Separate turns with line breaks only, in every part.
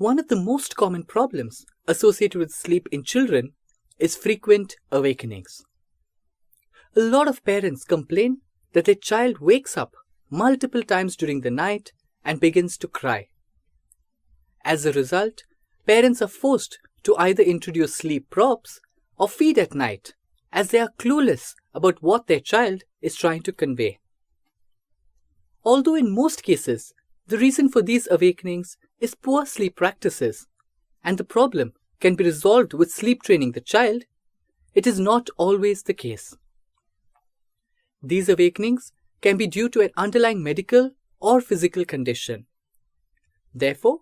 One of the most common problems associated with sleep in children is frequent awakenings. A lot of parents complain that their child wakes up multiple times during the night and begins to cry. As a result, parents are forced to either introduce sleep props or feed at night, as they are clueless about what their child is trying to convey. Although in most cases, the reason for these awakenings is poor sleep practices, and the problem can be resolved with sleep training the child, it is not always the case. These awakenings can be due to an underlying medical or physical condition. Therefore,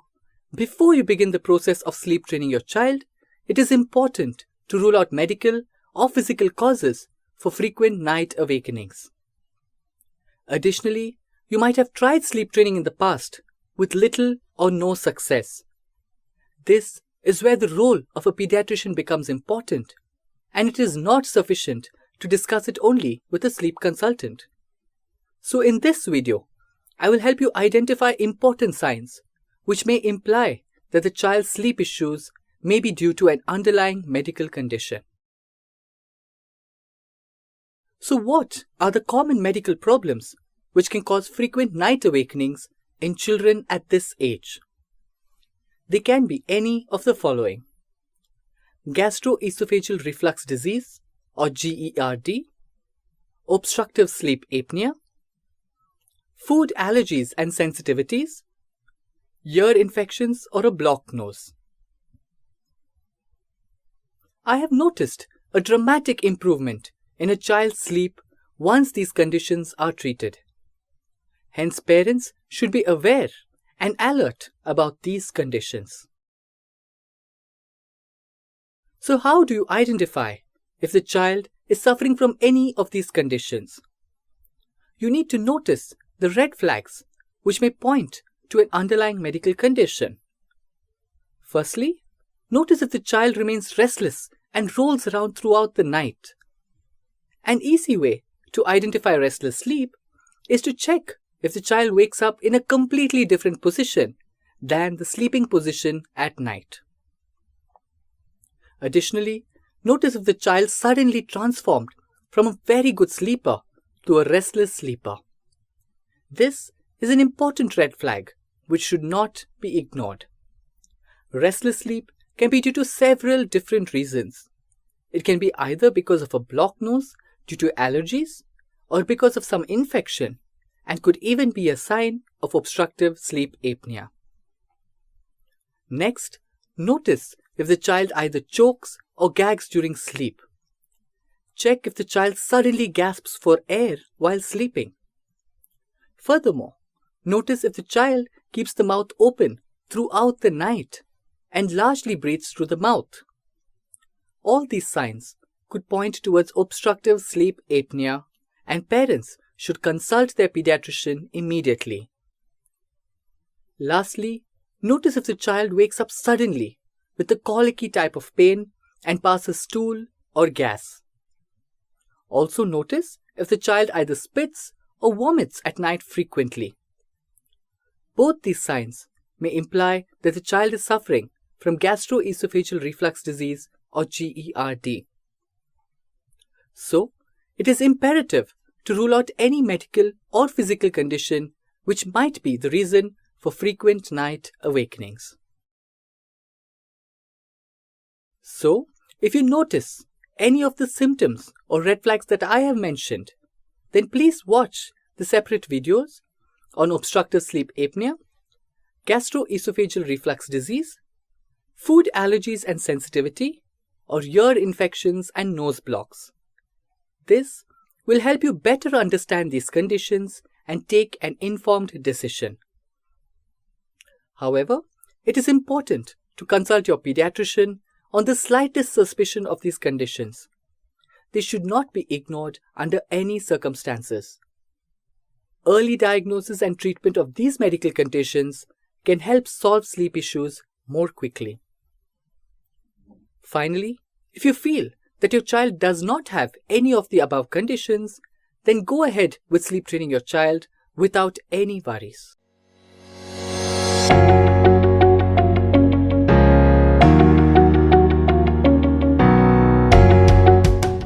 before you begin the process of sleep training your child, it is important to rule out medical or physical causes for frequent night awakenings. Additionally, you might have tried sleep training in the past with little or no success. This is where the role of a pediatrician becomes important, and it is not sufficient to discuss it only with a sleep consultant. So in this video, I will help you identify important signs which may imply that the child's sleep issues may be due to an underlying medical condition. So what are the common medical problems which can cause frequent night awakenings in children at this age? They can be any of the following: gastroesophageal reflux disease or GERD, obstructive sleep apnea, food allergies and sensitivities, ear infections or a blocked nose. I have noticed a dramatic improvement in a child's sleep once these conditions are treated. Hence, parents should be aware and alert about these conditions. So how do you identify if the child is suffering from any of these conditions? You need to notice the red flags which may point to an underlying medical condition. Firstly, notice if the child remains restless and rolls around throughout the night. An easy way to identify restless sleep is to check if the child wakes up in a completely different position than the sleeping position at night. Additionally, notice if the child suddenly transformed from a very good sleeper to a restless sleeper. This is an important red flag which should not be ignored. Restless sleep can be due to several different reasons. It can be either because of a blocked nose due to allergies or because of some infection, and could even be a sign of obstructive sleep apnea. Next, notice if the child either chokes or gags during sleep. Check if the child suddenly gasps for air while sleeping. Furthermore, notice if the child keeps the mouth open throughout the night and largely breathes through the mouth. All these signs could point towards obstructive sleep apnea, and parents should consult their pediatrician immediately. Lastly, notice if the child wakes up suddenly with a colicky type of pain and passes stool or gas. Also notice if the child either spits or vomits at night frequently. Both these signs may imply that the child is suffering from gastroesophageal reflux disease or GERD. So, it is imperative to rule out any medical or physical condition which might be the reason for frequent night awakenings. So, if you notice any of the symptoms or red flags that I have mentioned, then please watch the separate videos on obstructive sleep apnea, gastroesophageal reflux disease, food allergies and sensitivity, or ear infections and nose blocks. This will help you better understand these conditions and take an informed decision. However, it is important to consult your pediatrician on the slightest suspicion of these conditions. They should not be ignored under any circumstances. Early diagnosis and treatment of these medical conditions can help solve sleep issues more quickly. Finally, if you feel that your child does not have any of the above conditions, then go ahead with sleep training your child without any worries.